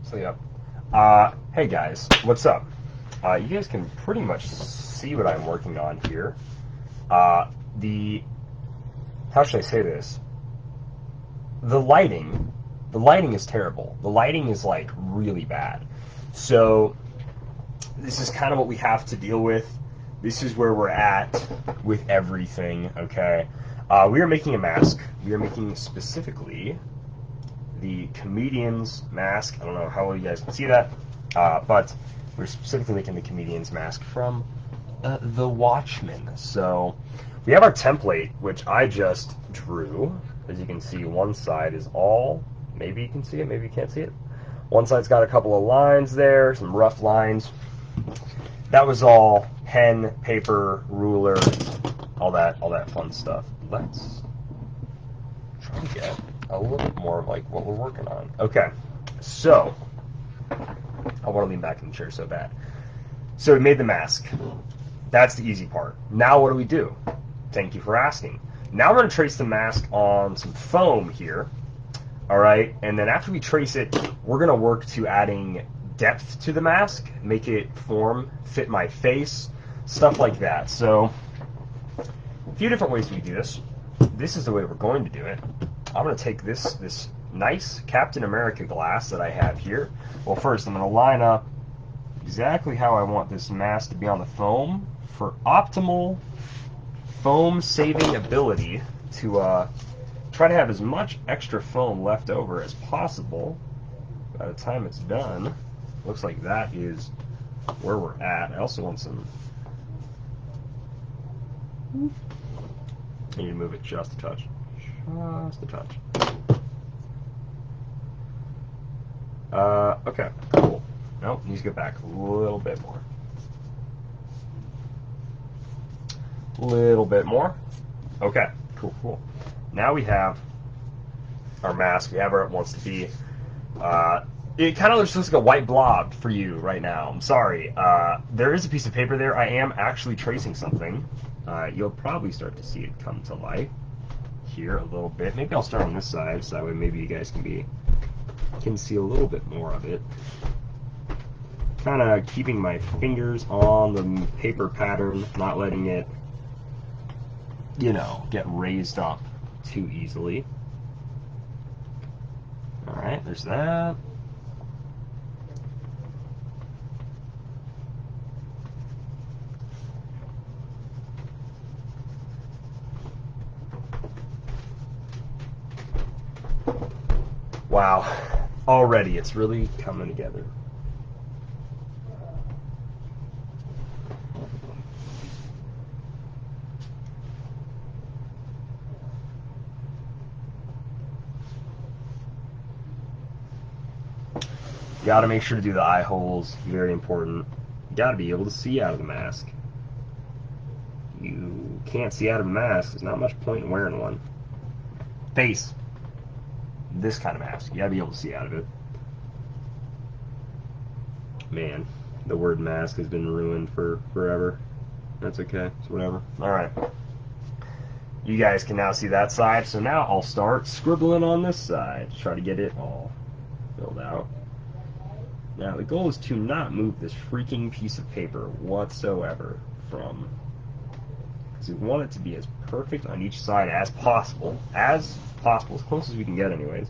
So yeah. Hey guys, what's up? You guys can pretty much see what I'm working on here. Uh, the how should I say this? The lighting, the lighting is terrible. The lighting is like really bad. So this is kind of what we have to deal with. This is where we're at with everything. Okay. We are making a mask. We are making specifically the comedian's mask. I don't know how well you guys can see that, but we're specifically making the comedian's mask from The Watchmen. So we have our template, which I just drew. As you can see, one side is all, maybe you can see it, maybe you can't see it. One side's got a couple of lines there, some rough lines. That was all pen, paper, ruler, all that fun stuff. Let's try to get a little bit more of like what we're working on. Okay, so I want to lean back in the chair so bad. So we made the mask. That's the easy part. Now what do we do? Thank you for asking. Now we're going to trace the mask on some foam here. All right, and then after we trace it, we're going to work to adding depth to the mask, make it form, fit my face, stuff like that. So a few different ways we can do this. This is the way we're going to do it. I'm going to take this nice Captain America glass that I have here. Well, first I'm going to line up exactly how I want this mask to be on the foam for optimal foam saving ability to try to have as much extra foam left over as possible by the time it's done. Looks like that is where we're at. I also want some... I need to move it just a touch. Just a touch. Okay, cool. Nope, needs to get back a little bit more. Little bit more. Okay, cool. Now we have our mask. We have where it wants to be. It kind of looks like a white blob for you right now. I'm sorry. There is a piece of paper there. I am actually tracing something. You'll probably start to see it come to life here a little bit. Maybe I'll start on this side, so that way maybe you guys can see a little bit more of it. Kind of keeping my fingers on the paper pattern, not letting it, you know, get raised up too easily. Alright, there's that. Wow, already it's really coming together. Got to make sure to do the eye holes, very important. You got to be able to see out of the mask. You can't see out of a mask, there's not much point in wearing one. Face. This kind of mask, you got to be able to see out of it. Man, the word mask has been ruined for forever. That's okay, it's whatever. Alright. You guys can now see that side, so now I'll start scribbling on this side to try to get it all filled out. Now, the goal is to not move this freaking piece of paper whatsoever from... because we want it to be as perfect on each side as possible. As close as we can get anyways.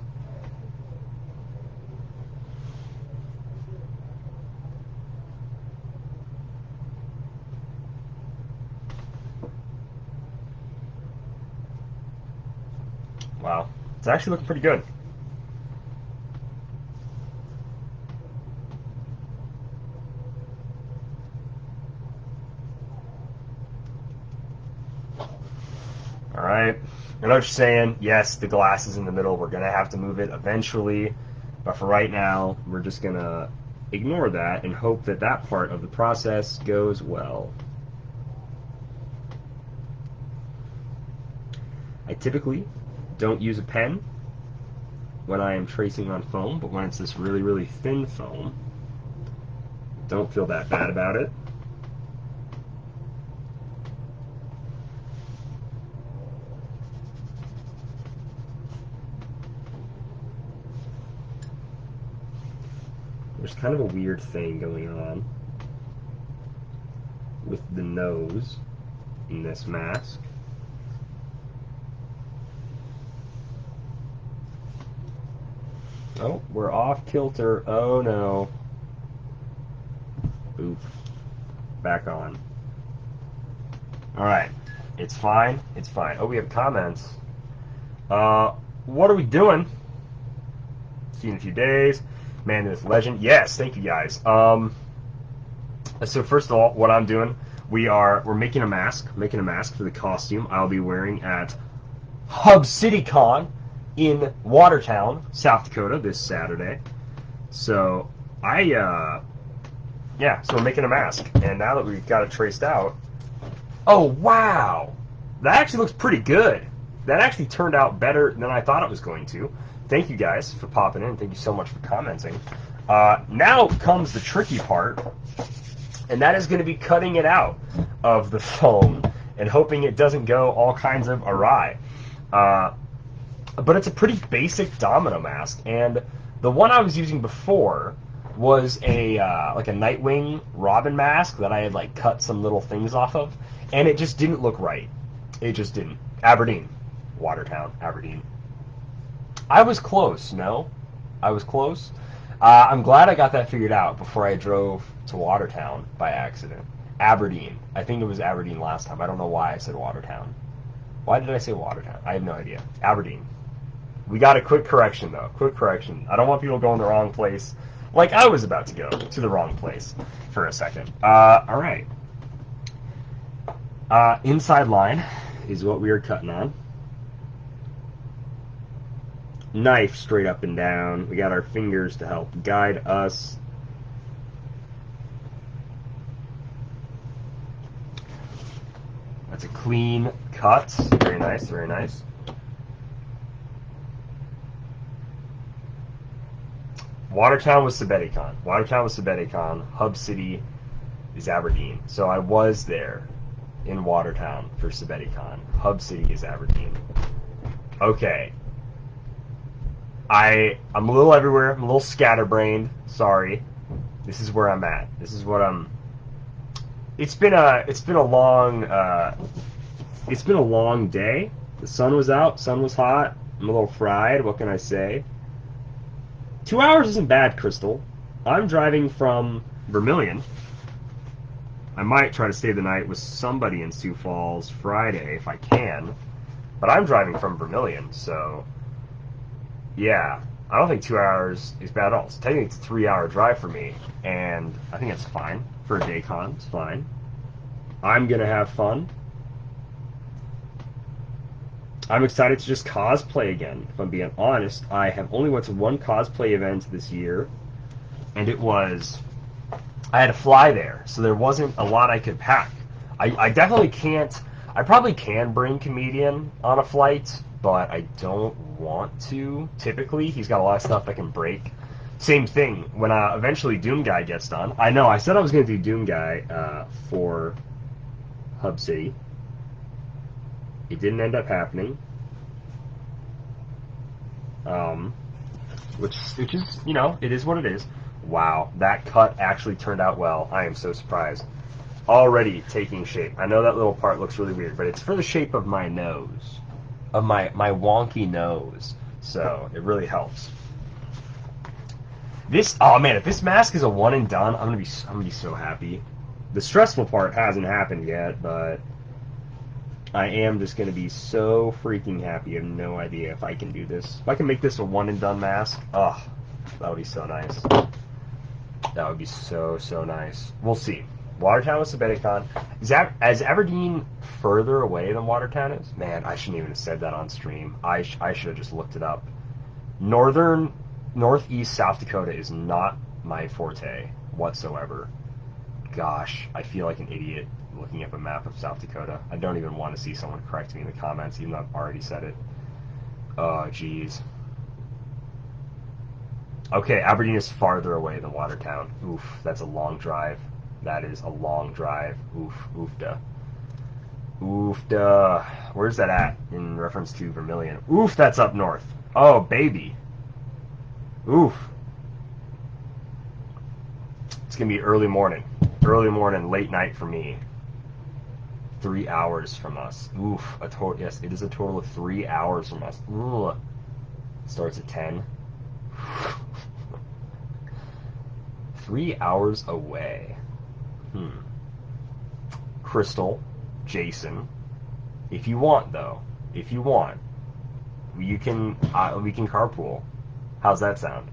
Wow, it's actually looking pretty good. Alright, I know what you're saying. Yes, the glass is in the middle. We're going to have to move it eventually. But for right now, we're just going to ignore that and hope that that part of the process goes well. I typically don't use a pen when I am tracing on foam, but when it's this really, really thin foam, don't feel that bad about it. There's kind of a weird thing going on with the nose in this mask. Oh, we're off kilter. Oh no. Oof. Back on. Alright. It's fine. It's fine. Oh, we have comments. What are we doing? See you in a few days. Man, this legend. Yes, thank you guys. So first of all, what I'm doing, we're making a mask. Making a mask for the costume I'll be wearing at Hub City Con in Watertown, South Dakota, this Saturday. So yeah, so we're making a mask, and now that we've got it traced out, oh wow, that actually looks pretty good. That actually turned out better than I thought it was going to. Thank you guys for popping in. Thank you so much for commenting. Now comes the tricky part, and that is going to be cutting it out of the foam and hoping it doesn't go all kinds of awry. But it's a pretty basic domino mask, and the one I was using before was a like a Nightwing Robin mask that I had like cut some little things off of, and it just didn't look right. It just didn't. Aberdeen, Watertown, Aberdeen. I was close. No, I was close. I'm glad I got that figured out before I drove to Watertown by accident. Aberdeen. I think it was Aberdeen last time. I don't know why I said Watertown. Why did I say Watertown? I have no idea. Aberdeen. We got a quick correction, though. Quick correction. I don't want people going the wrong place. Like I was about to go to the wrong place for a second. All right. Inside line is what we are cutting on. Knife straight up and down. We got our fingers to help guide us. That's a clean cut. Very nice, very nice. Watertown was Sabeticon. Watertown was Sabeticon. Hub City is Aberdeen. So I was there in Watertown for Sabeticon. Hub City is Aberdeen. Okay. I'm a little everywhere. I'm a little scatterbrained. Sorry. This is where I'm at. This is what I'm. It's been a long day. The sun was out. Sun was hot. I'm a little fried. What can I say? 2 hours isn't bad, Crystal. I'm driving from Vermilion. I might try to stay the night with somebody in Sioux Falls Friday if I can. But I'm driving from Vermilion, so yeah, I don't think 2 hours is bad at all. So technically it's a 3-hour drive for me, and I think it's fine for a day con. It's fine. I'm gonna have fun. I'm excited to just cosplay again. If I'm being honest, I have only went to one cosplay event this year, and it was I had to fly there, so there wasn't a lot I could pack. I definitely can't. I probably can bring Comedian on a flight, but I don't want to. Typically, he's got a lot of stuff that can break. Same thing when eventually Doom Guy gets done. I know I said I was going to do Doom Guy for Hub City. It didn't end up happening. Which is, you know, it is what it is. Wow, that cut actually turned out well. I am so surprised. Already taking shape. I know that little part looks really weird, but it's for the shape of my nose. Of my wonky nose. So, it really helps. Oh man, if this mask is a one and done, I'm gonna be so happy. The stressful part hasn't happened yet, but I am just going to be so freaking happy. I have no idea if I can do this. If I can make this a one and done mask, oh, that would be so nice. That would be so, so nice. We'll see. Watertown with Sabeticon. Is Aberdeen further away than Watertown is? Man, I shouldn't even have said that on stream. I should have just looked it up. Northeast South Dakota is not my forte whatsoever. Gosh, I feel like an idiot looking up a map of South Dakota. I don't even want to see someone correct me in the comments, even though I've already said it. Oh, jeez. Okay, Aberdeen is farther away than Watertown. Oof, that's a long drive. That is a long drive. Oof, oofda. Oofda. Where's that at in reference to Vermilion? Oof, that's up north. Oh, baby. Oof. gonna be early morning, late night for me. 3 hours from us. Oof, yes, it is a total of 3 hours from us. Ooh. Starts at 10. 3 hours away. Crystal, Jason, if you want though, we can carpool. How's that sound?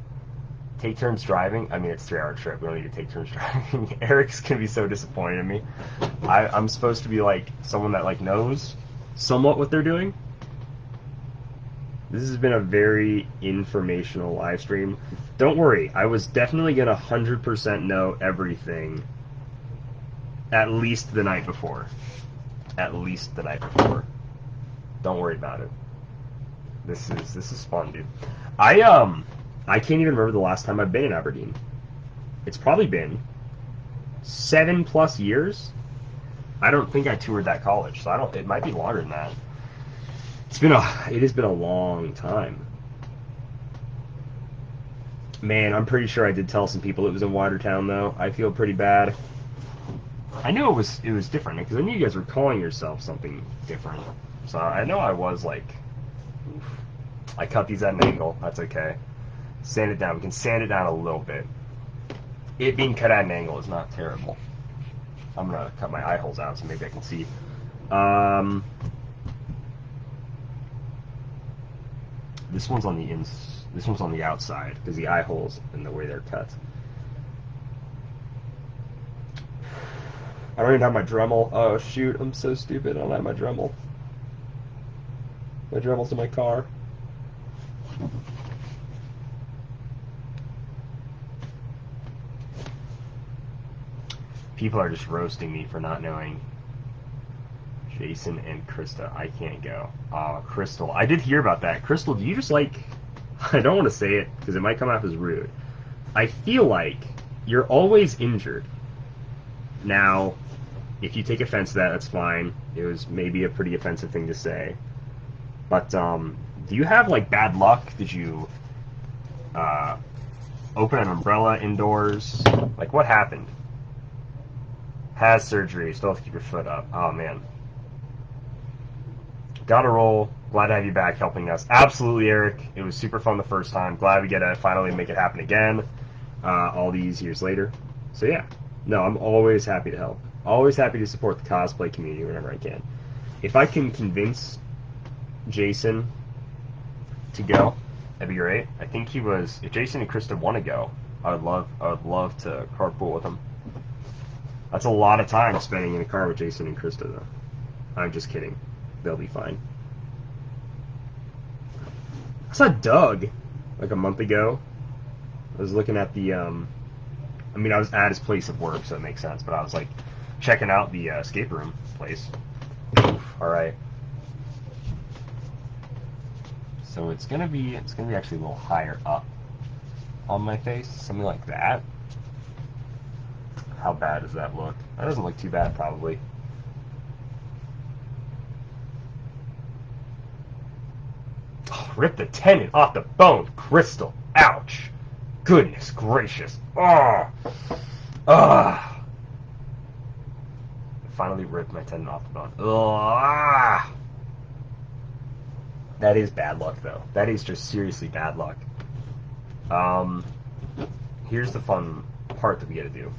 Take turns driving. I mean, it's a 3-hour trip. We don't need to take turns driving. Eric's gonna be so disappointed in me. I'm supposed to be like someone that like knows somewhat what they're doing. This has been a very informational live stream. Don't worry, I was definitely gonna 100% know everything at least the night before. At least the night before. Don't worry about it. This is fun, dude. I can't even remember the last time I've been in Aberdeen. It's probably been 7+ years. I don't think I toured that college, so it might be longer than that. It has been a long time. Man, I'm pretty sure I did tell some people it was in Watertown though. I feel pretty bad. I knew it was different because I knew you guys were calling yourself something different. So I know I was like, oof. I cut these at an angle. That's okay. Sand it down. We can sand it down a little bit. It being cut at an angle is not terrible. I'm gonna cut my eye holes out so maybe I can see. This one's on the outside because the eye holes and the way they're cut. I don't even have my Dremel. Oh shoot, I'm so stupid. I don't have my Dremel. My Dremel's in my car. People are just roasting me for not knowing Jason and Krista. I can't go. Crystal. I did hear about that. Crystal, do you just like... I don't want to say it because it might come off as rude. I feel like you're always injured. Now, if you take offense to that, that's fine. It was maybe a pretty offensive thing to say. But, do you have, like, bad luck? Did you, open an umbrella indoors? Like, what happened? Has surgery. Still have to keep your foot up. Oh, man. Gotta roll. Glad to have you back helping us. Absolutely, Eric. It was super fun the first time. Glad we get to finally make it happen again, all these years later. So, yeah. No, I'm always happy to help. Always happy to support the cosplay community whenever I can. If I can convince Jason to go, that'd be great. I think he was... If Jason and Krista want to go, I would love to carpool with them. That's a lot of time spending in a car with Jason and Krista, though. I'm just kidding. They'll be fine. I saw Doug like a month ago. I was looking at the... I mean, I was at his place of work, so it makes sense, but I was like checking out the escape room place. Alright. So it's gonna be actually a little higher up on my face, something like that. How bad does that look? That doesn't look too bad, probably. Oh, rip the tendon off the bone, Crystal. Ouch. Goodness gracious. Oh. Finally ripped my tendon off the bone. Ah. That is bad luck, though. That is just seriously bad luck. Here's the fun part that we gotta do.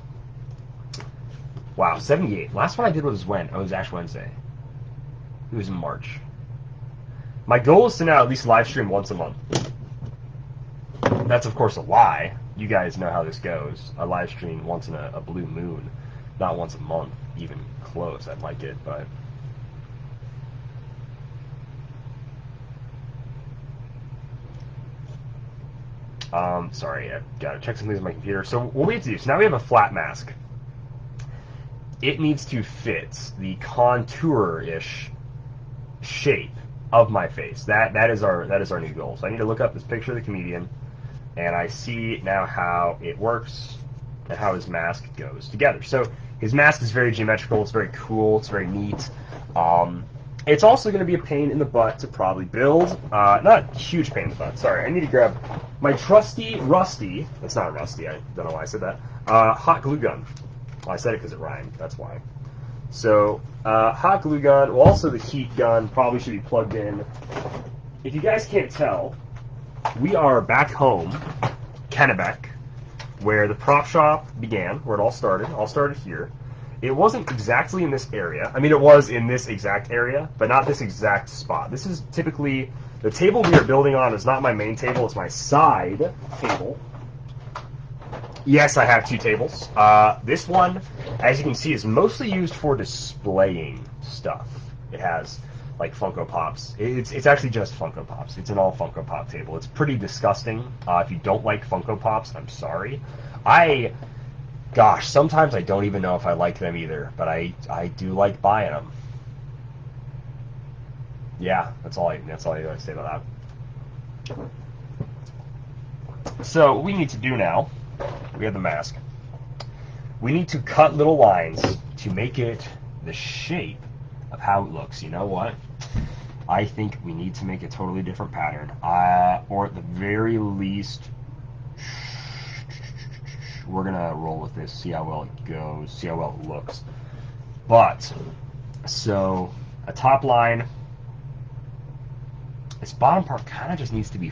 Wow, 78. Last one I did was when? Oh, it was Ash Wednesday. It was in March. My goal is to now at least live stream once a month. That's, of course, a lie. You guys know how this goes. I live stream once in a blue moon. Not once a month, even close. I'd like it, but... sorry, I've got to check some things on my computer. So what we have to do, so now we have a flat mask. It needs to fit the contour-ish shape of my face. That is our new goal. So I need to look up this picture of the comedian, and I see now how it works and how his mask goes together. So his mask is very geometrical. It's very cool. It's very neat. It's also going to be a pain in the butt to probably build. Not a huge pain in the butt. Sorry, I need to grab my trusty rusty. It's not rusty. I don't know why I said that. Hot glue gun. Well, I said it because it rhymed. That's why. So, hot glue gun. Well, also the heat gun probably should be plugged in. If you guys can't tell, we are back home, Kennebec, where the prop shop began, where it all started. All started here. It wasn't exactly in this area. I mean, it was in this exact area, but not this exact spot. This is typically, the table we are building on is not my main table, it's my side table. Yes, I have two tables. This one, as you can see, is mostly used for displaying stuff. It has, like, Funko Pops. It's actually just Funko Pops. It's an all Funko Pop table. It's pretty disgusting. If you don't like Funko Pops, I'm sorry. Gosh, sometimes I don't even know if I like them either, but I do like buying them. Yeah, that's all I gotta say about that. So what we need to do now, we have the mask. We need to cut little lines to make it the shape of how it looks. You know what? I think we need to make a totally different pattern, or at the very least, we're gonna roll with this, see how well it goes, see how well it looks. But, so, a top line, this bottom part kind of just needs to be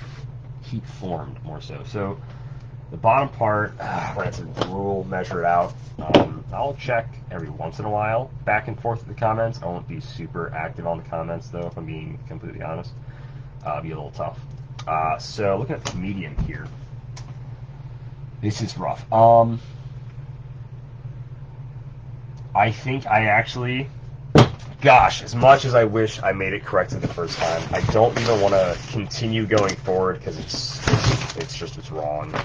heat formed more so. So, the bottom part, we're gonna have to rule, measure it out. I'll check every once in a while, back and forth with the comments. I won't be super active on the comments though, if I'm being completely honest. It'll be a little tough. So, looking at the medium here. This is rough. I think I actually, gosh, as much as I wish I made it correctly the first time, I don't even want to continue going forward because it's wrong.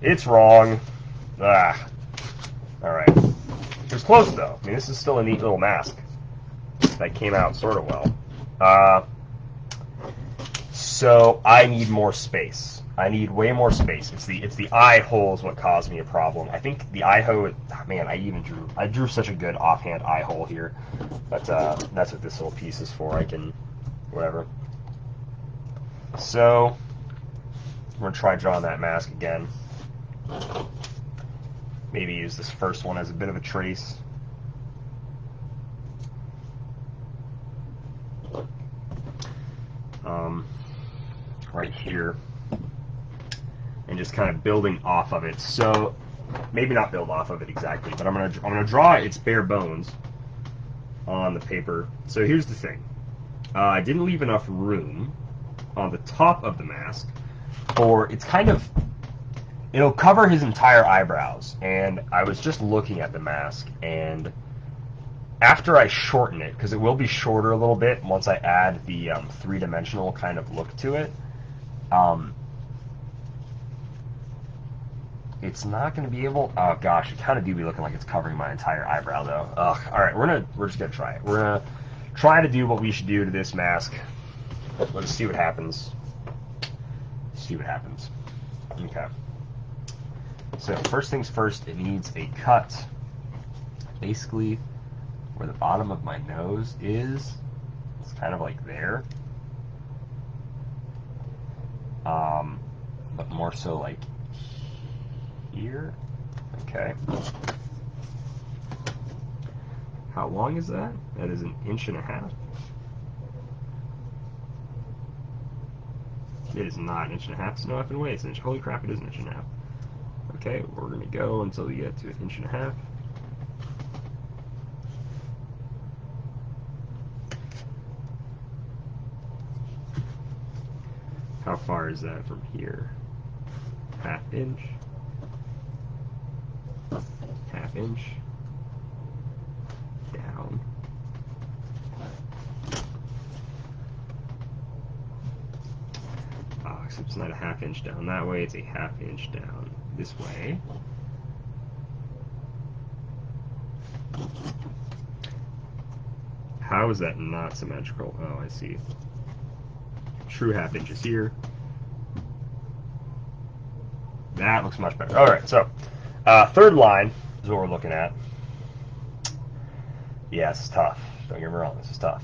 It's wrong. All right. It was close though. I mean, this is still a neat little mask that came out sort of well. So I need more space. I need way more space. It's the eye hole is what caused me a problem. I think the eye hole, man, I drew such a good offhand eye hole here. But that's what this little piece is for. I can, whatever. So, I'm going to try drawing that mask again. Maybe use this first one as a bit of a trace. Right here. And just kind of building off of it. So maybe not build off of it exactly, but I'm gonna draw its bare bones on the paper. So here's the thing: I didn't leave enough room on the top of the mask for it'll cover his entire eyebrows. And I was just looking at the mask, and after I shorten it, because it will be shorter a little bit once I add the three-dimensional kind of look to it. It's not going to be able. Oh gosh, it kind of do be looking like it's covering my entire eyebrow though. Ugh. All right, we're just gonna try it. We're gonna try to do what we should do to this mask. Let's see what happens. See what happens. Okay. So first things first, it needs a cut. Basically, where the bottom of my nose is, it's kind of like there. But more so like here. Okay. How long is that? That is 1.5 inches. It is not 1.5 inches. There's no effing way. It's an inch. Holy crap! It is 1.5 inches. Okay, we're gonna go until we get to 1.5 inches. How far is that from here? 1/2 inch. 1/2 inch. Down. Except it's not a 1/2 inch down that way, it's a 1/2 inch down this way. How is that not symmetrical? Oh, I see. True 1/2 inches here. That looks much better. Alright, so third line is what we're looking at. Yeah, this is tough. Don't get me wrong, this is tough.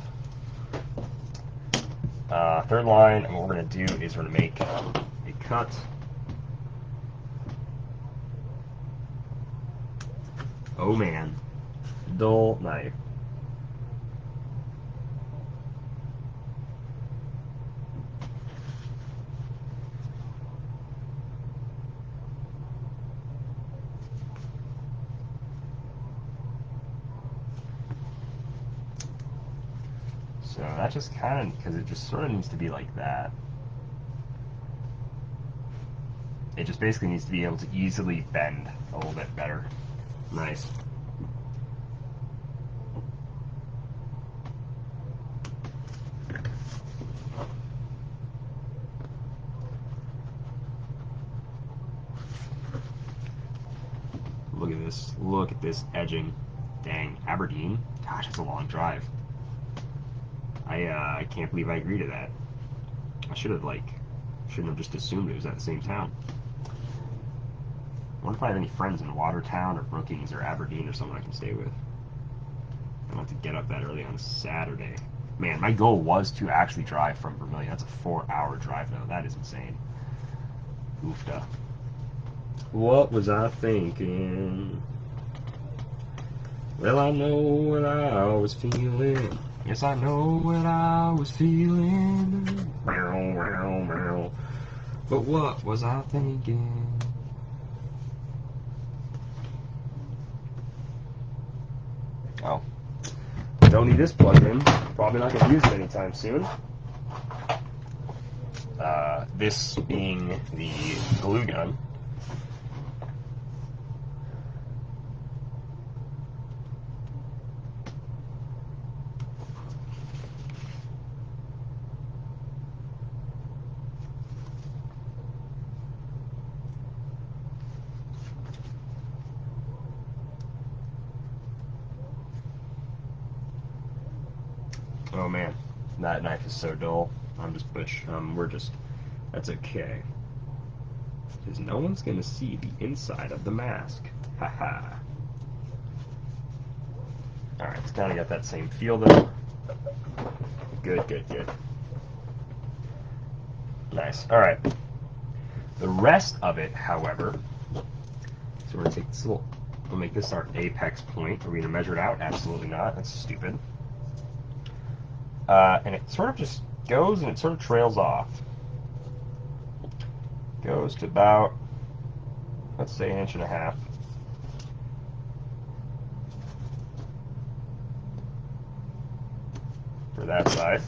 Third line, and what we're going to do is we're going to make a cut. Oh man, dull knife. So that just kind of, because it just sort of needs to be like that. It just basically needs to be able to easily bend a little bit better. Nice. Look at this. Look at this edging. Dang. Aberdeen? Gosh, that's a long drive. I can't believe I agreed to that. I shouldn't have just assumed it was at the same town. I wonder if I have any friends in Watertown or Brookings or Aberdeen or someone I can stay with. I don't have to get up that early on Saturday. Man, my goal was to actually drive from Vermilion. That's a 4-hour drive, though. That is insane. Oofda. What was I thinking? Well, I know what I was feeling. Yes, I know what I was feeling. But what was I thinking? Oh. Don't need this plugged in. Probably not going to use it anytime soon. This being the glue gun. Oh man, that knife is so dull. That's okay. Because no one's gonna see the inside of the mask. Haha. Alright, it's kinda got that same feel though. Good, good, good. Nice. Alright. The rest of it, however, so we're gonna take this we'll make this our apex point. Are we gonna measure it out? Absolutely not. That's stupid. And it sort of just goes and it sort of trails off. Goes to about, let's say, 1.5 inches. For that side.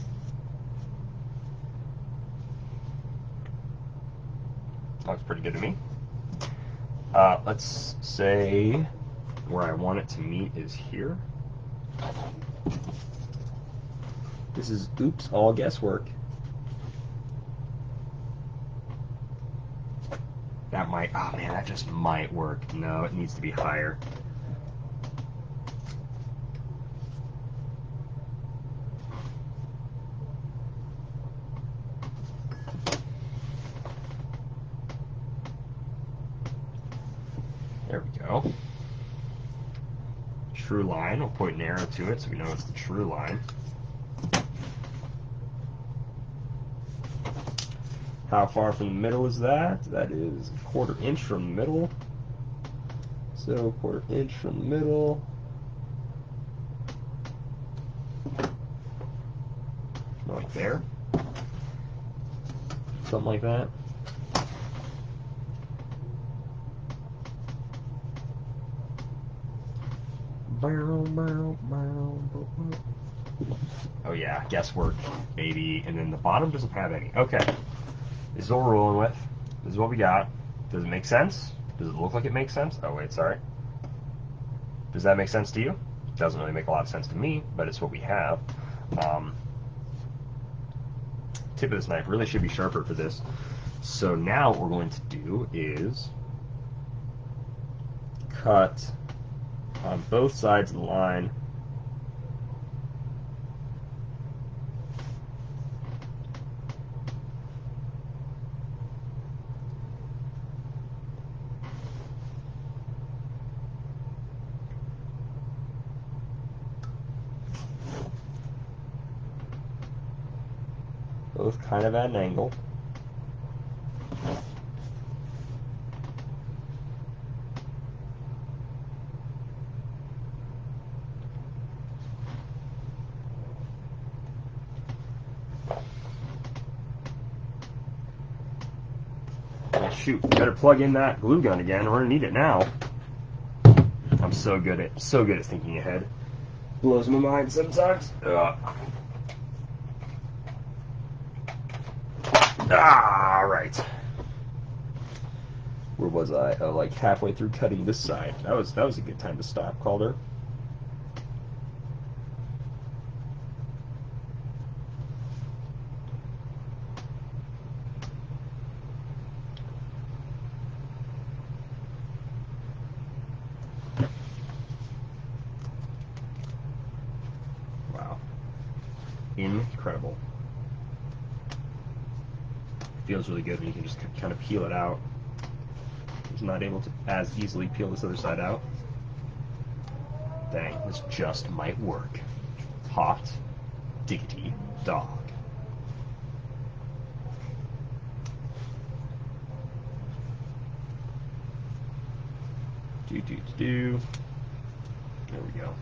Looks pretty good to me. Let's say where I want it to meet is here. This is, oops, all guesswork. That might, oh man, that just might work. No, it needs to be higher. There we go. True line, we'll point an arrow to it so we know it's the true line. How far from the middle is that? That is 1/4 inch from the middle. So 1/4 inch from the middle. Like there. Something like that. Oh yeah, guesswork, baby. And then the bottom doesn't have any. Okay. This is what we're rolling with. This is what we got. Does it make sense? Does it look like it makes sense? Oh wait, sorry. Does that make sense to you? It doesn't really make a lot of sense to me, but it's what we have. Tip of this knife really should be sharper for this. So now what we're going to do is cut on both sides of the line. both kind of at an angle. Oh, shoot, better plug in that glue gun again. We're gonna need it now. I'm so good at thinking ahead. Blows my mind sometimes. All right. Where was I? Oh, like halfway through cutting this side. That was a good time to stop, Calder. Wow. Incredible. Feels really good when you can just kind of peel it out. Just not able to as easily peel this other side out. Dang, this just might work. Hot diggity dog. Do. There we go.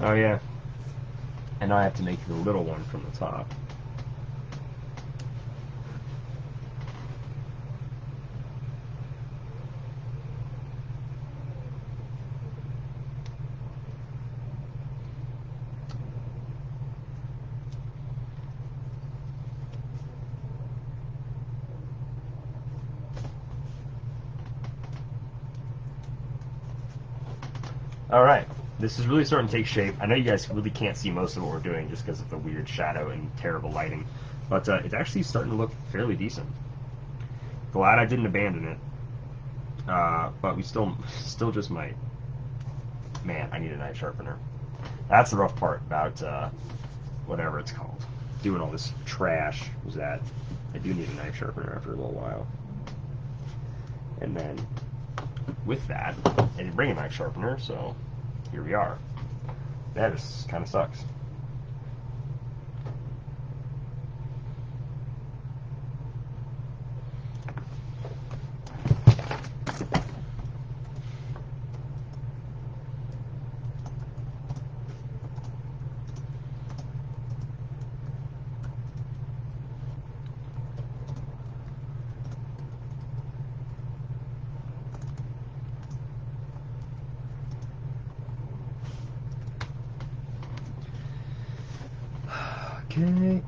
Oh yeah. And now I have to make the little one from the top. Alright, this is really starting to take shape. I know you guys really can't see most of what we're doing just because of the weird shadow and terrible lighting, but it's actually starting to look fairly decent. Glad I didn't abandon it, but we still just might. Man, I need a knife sharpener. That's the rough part about whatever it's called. Doing all this trash is that I do need a knife sharpener after a little while. And then with that, I didn't bring a knife sharpener, so here we are. That just kind of sucks. Okay.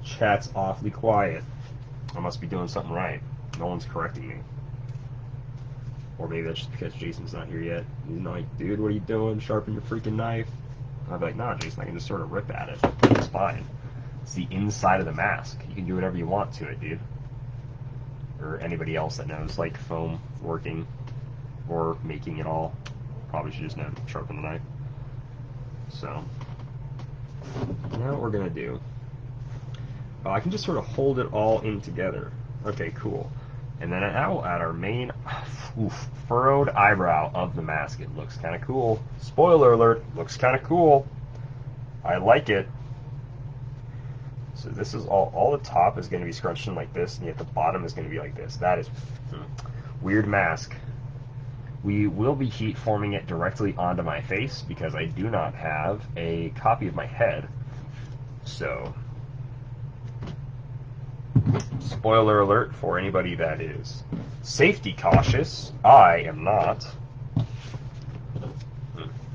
Chat's awfully quiet. I must be doing something right. No one's correcting me. Or maybe that's just because Jason's not here yet. He's like, dude, what are you doing? Sharpen your freaking knife. And I'd be like, nah, Jason, I can just sort of rip at it. It's fine. It's the inside of the mask. You can do whatever you want to it, dude. Or anybody else that knows, like, foam working or making it all. Probably should just know to sharpen the knife. So, now what we're going to do, I can just sort of hold it all in together. Okay, cool. And then now we'll add our main furrowed eyebrow of the mask. It looks kind of cool. Spoiler alert, looks kind of cool. I like it. So this is all the top is going to be scrunched in like this, and yet the bottom is going to be like this. That is weird mask. We will be heat forming it directly onto my face because I do not have a copy of my head. So, spoiler alert for anybody that is safety cautious. I am not.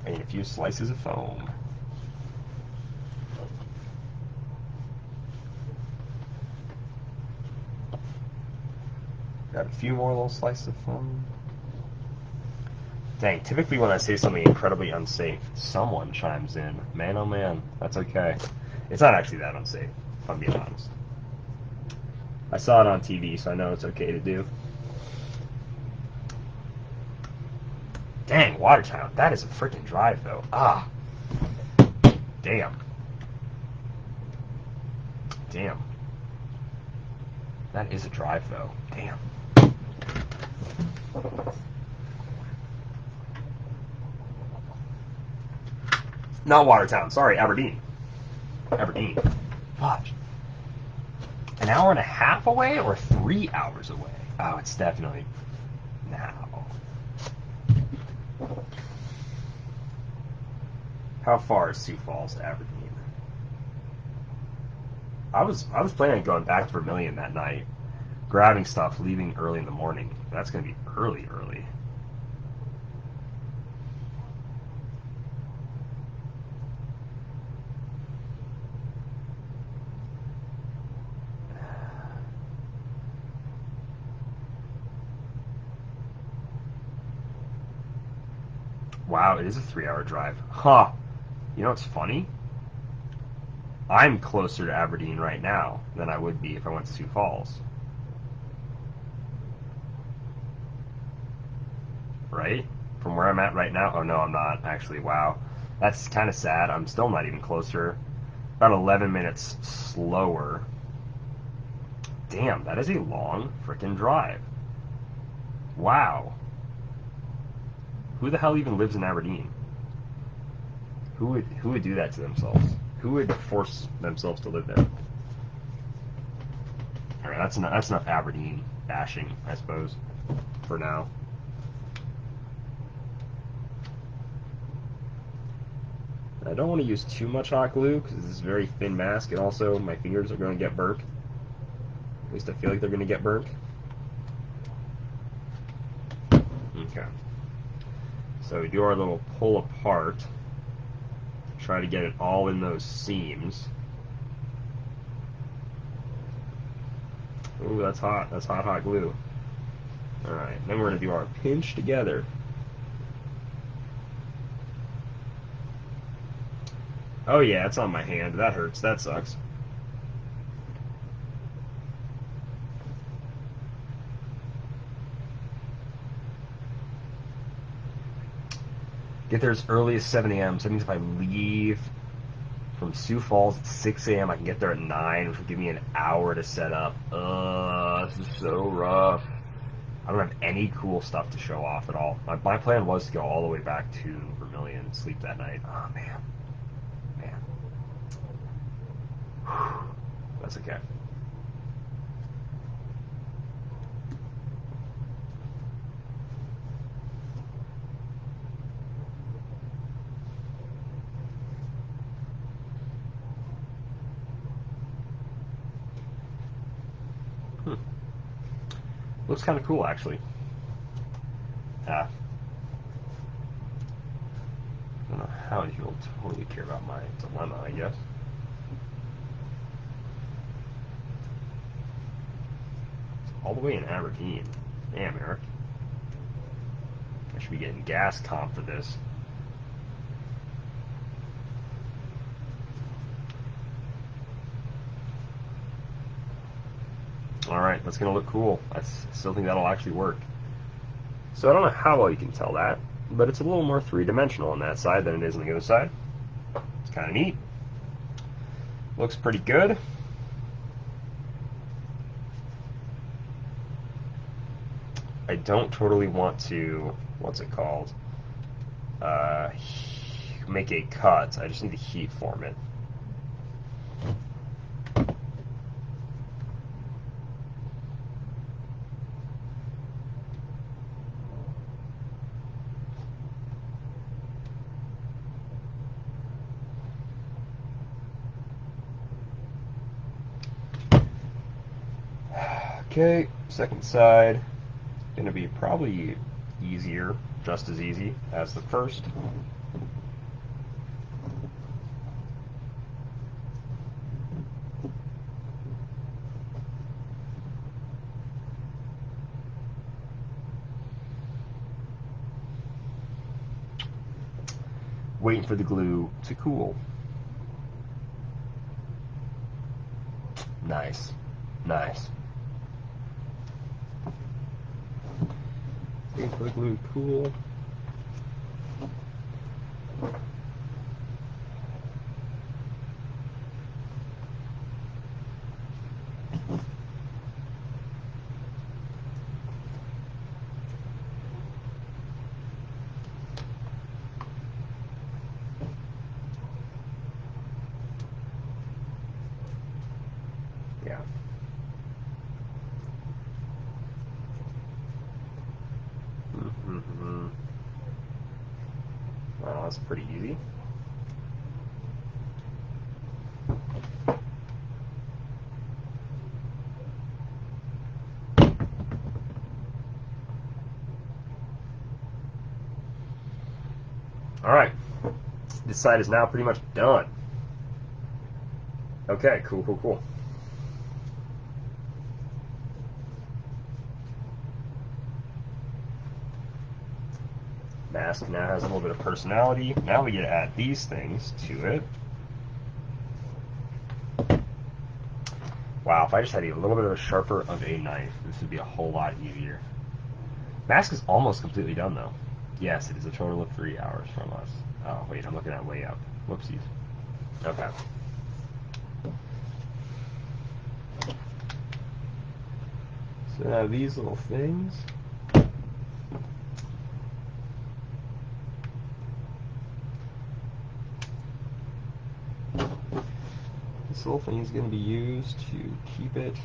I need a few slices of foam. Got a few more little slices of foam. Dang, typically when I say something incredibly unsafe, someone chimes in. Man, oh man, that's okay. It's not actually that unsafe, if I'm being honest. I saw it on TV, so I know it's okay to do. Dang, Watertown, that is a freaking drive, though. Ah. Damn. Damn. That is a drive, though. Damn. Not Watertown. Sorry, Aberdeen. Aberdeen. Fudge. An hour and a half away or 3 hours away? Oh, it's definitely now. How far is Sioux Falls to Aberdeen? I was planning on going back to Vermilion that night, grabbing stuff, leaving early in the morning. That's going to be early. Wow, it is a 3-hour drive. Huh. You know what's funny? I'm closer to Aberdeen right now than I would be if I went to Sioux Falls. Right? From where I'm at right now? Oh no, I'm not. Actually, wow. That's kind of sad. I'm still not even closer. About 11 minutes slower. Damn, that is a long freaking drive. Wow. Who the hell even lives in Aberdeen? Who would do that to themselves? Who would force themselves to live there? All right, that's enough Aberdeen bashing, I suppose, for now. I don't want to use too much hot glue because this is a very thin mask, and also my fingers are going to get burnt. At least I feel like they're going to get burnt. Okay. So we do our little pull apart. Try to get it all in those seams. Ooh, that's hot. That's hot glue. Alright, then we're going to do our pinch together. Oh yeah, it's on my hand. That hurts. That sucks. Get there as early as 7 a.m. So that means if I leave from Sioux Falls at 6 a.m., I can get there at 9, which will give me an hour to set up. This is so rough. I don't have any cool stuff to show off at all. My plan was to go all the way back to Vermilion and sleep that night. Oh, man. Whew. That's okay. Looks kind of cool, actually. I don't know how you'll totally care about my dilemma, I guess. It's all the way in Aberdeen. Damn, Eric. I should be getting gas comp for this. Alright, that's going to look cool. I still think that'll actually work. So I don't know how well you can tell that, but it's a little more three-dimensional on that side than it is on the other side. It's kind of neat. Looks pretty good. I don't totally want to, what's it called, make a cut. I just need to heat form it. Okay, second side, gonna be probably easier, just as easy as the first. Waiting for the glue to cool. Nice, nice. Waiting for the glue to cool. That's pretty easy. Alright, this side is now pretty much done. Okay, cool. Mask now has a little bit of personality. Now we get to add these things to it. Wow, if I just had a little bit of a sharper of a knife, this would be a whole lot easier. Mask is almost completely done though. Yes, it is a total of 3 hours from us. Oh, wait, I'm looking at way up. Whoopsies. Okay. So now these little things. This little thing is going to be used to keep it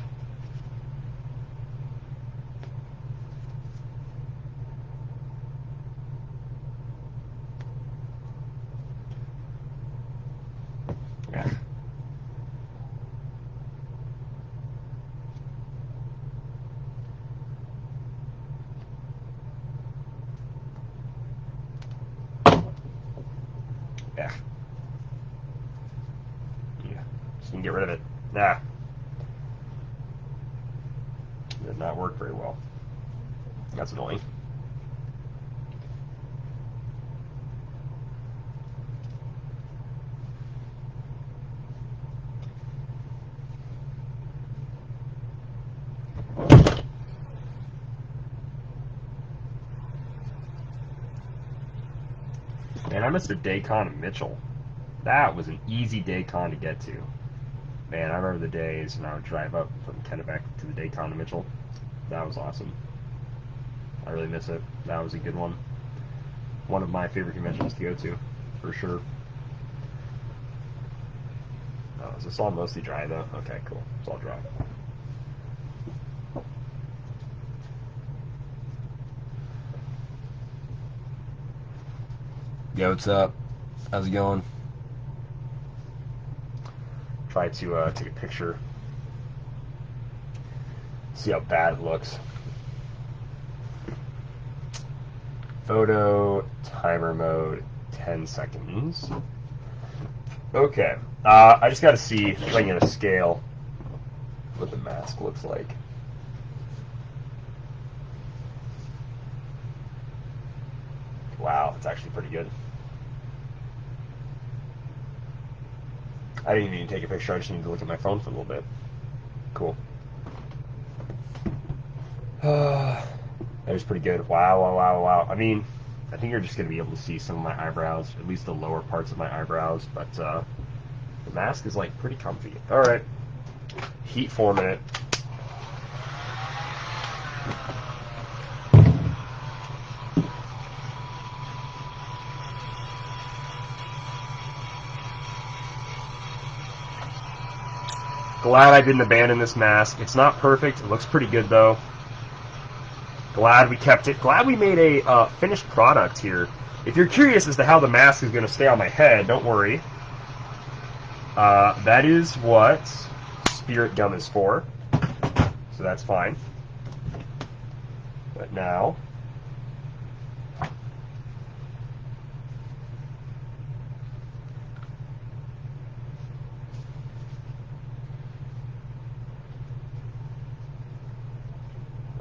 Yeah. Just can get rid of it. Nah. Did not work very well. That's annoying. Man, I missed a Dacon Mitchell. That was an easy Dacon to get to. Man, I remember the days when I would drive up from Kennebec to the Dacon Mitchell. That was awesome. I really miss it. That was a good one. One of my favorite conventions to go to, for sure. Oh, is this all mostly dry though? Okay, cool. It's all dry. Yo, what's up? How's it going? Try to take a picture. See how bad it looks. Photo, timer mode, 10 seconds. Okay. I just got to see if I can get a scale what the mask looks like. Wow, it's actually pretty good. I didn't even need to take a picture, I just need to look at my phone for a little bit. Cool. That was pretty good. Wow. I mean, I think you're just going to be able to see some of my eyebrows, at least the lower parts of my eyebrows, but the mask is like pretty comfy. Alright. Heat forming it. Glad I didn't abandon this mask. It's not perfect. It looks pretty good, though. Glad we kept it. Glad we made a finished product here. If you're curious as to how the mask is going to stay on my head, don't worry. That is what spirit gum is for. So that's fine. But now...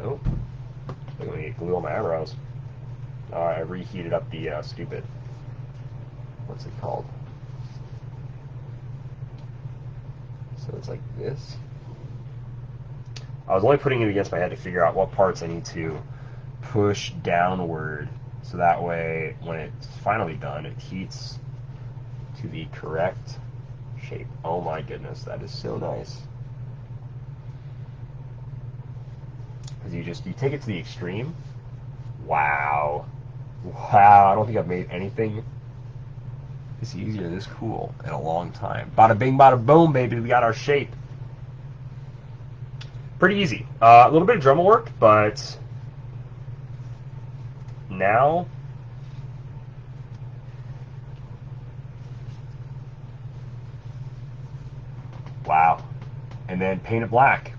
Oh. I'm going to get glue on my eyebrows. I reheated up the stupid... What's it called? So it's like this. I was only putting it against my head to figure out what parts I need to push downward, so that way when it's finally done, it heats to the correct shape. Oh my goodness, that is so nice. Because you take it to the extreme. Wow. I don't think I've made anything this easy or this cool in a long time. Bada bing, bada boom, baby. We got our shape. Pretty easy. A little bit of Dremel work, but now and then paint it black.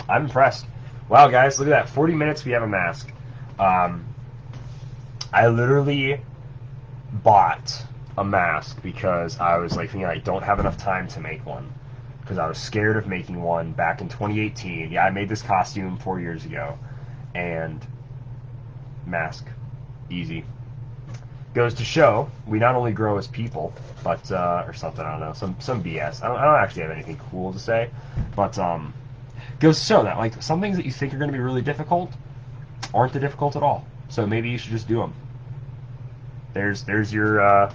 I'm impressed. Wow, guys, look at that. 40 minutes, we have a mask. I literally bought a mask because I was like thinking I don't have enough time to make one, because I was scared of making one back in 2018. Yeah, I made this costume 4 years ago, and mask, easy. Goes to show we not only grow as people, but or something, I don't know, some BS. I don't actually have anything cool to say, but goes to show that like some things that you think are going to be really difficult aren't that difficult at all. So maybe you should just do them. There's your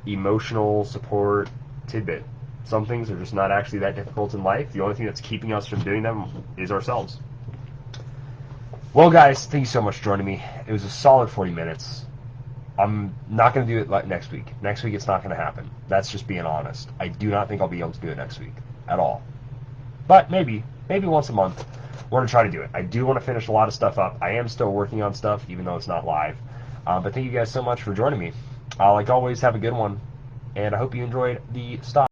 emotional support tidbit. Some things are just not actually that difficult in life. The only thing that's keeping us from doing them is ourselves. Well, guys, thank you so much for joining me. It was a solid 40 minutes. I'm not going to do it like next week. Next week, it's not going to happen. That's just being honest. I do not think I'll be able to do it next week at all. But maybe once a month, we're going to try to do it. I do want to finish a lot of stuff up. I am still working on stuff, even though it's not live. But thank you guys so much for joining me. Like always, have a good one. And I hope you enjoyed the stop.